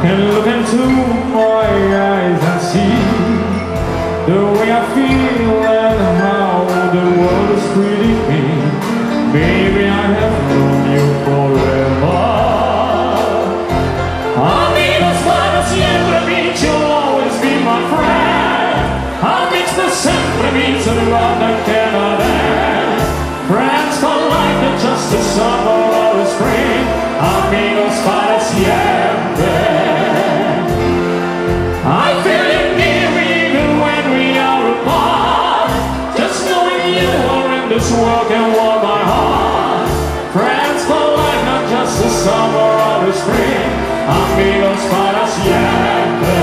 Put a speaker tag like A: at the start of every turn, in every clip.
A: Can look into my eyes and see the way I feel and how the world is treating me. Baby, I have known you forever. Amigos para siempre means you'll always be my friend. Amigos for sempre means a love that cannot end. Friends for life, not just the summer or the spring. Amigos para siempre. I feel you near me even when we are apart. Just knowing you are in this world can warm my heart. Friends for life, not just the summer or the spring. Amigos para siempre.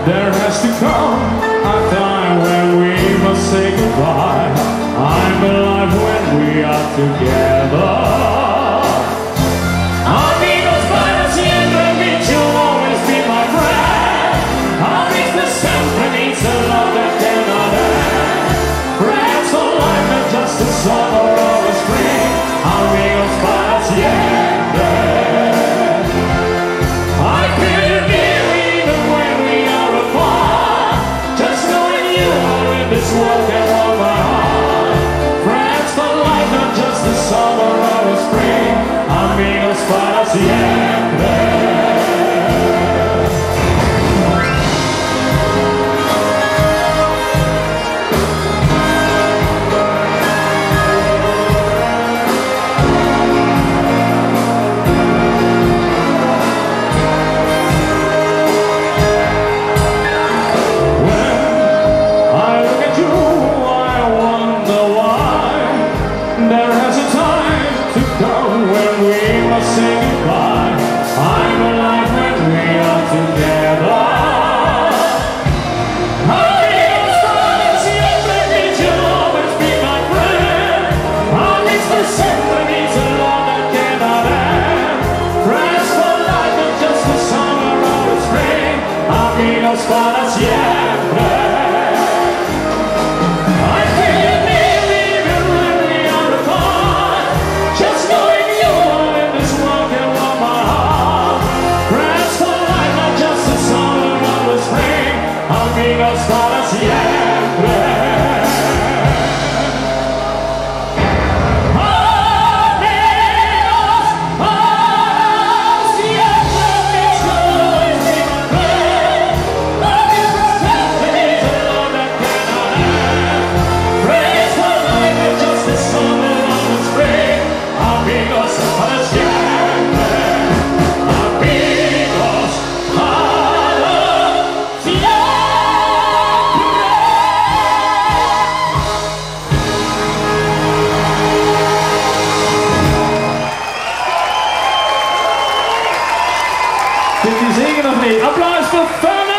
A: There has to come a time when we must say goodbye. I'm alive when we are together. Amigos para siempre means you'll always be my friend. Amigos for sempre means a love that cannot end. Friends for life, not just the summer or the spring. Amigos para siempre. I feel you near even when we are apart. Just knowing you are in this world can warm my heart. Friends for life, not just the summer or the spring. Amigos para siempre. There has a time to come when we must say goodbye. I'm alive when we are together. Amigos para siempre means you'll always be my friend. Amigos for sempre means a love that cannot end. Friends for life, not just the summer or the spring. Amigos para siempre. Amigos para siempre. Amigos para siempre means you'll always be my friend. Amigos for sempre means a love that cannot end. Friends for life, not just the summer or the spring. Amigos para siempre. Amigos para siempre. Kunt u zingen of niet? Applaus voor Fun!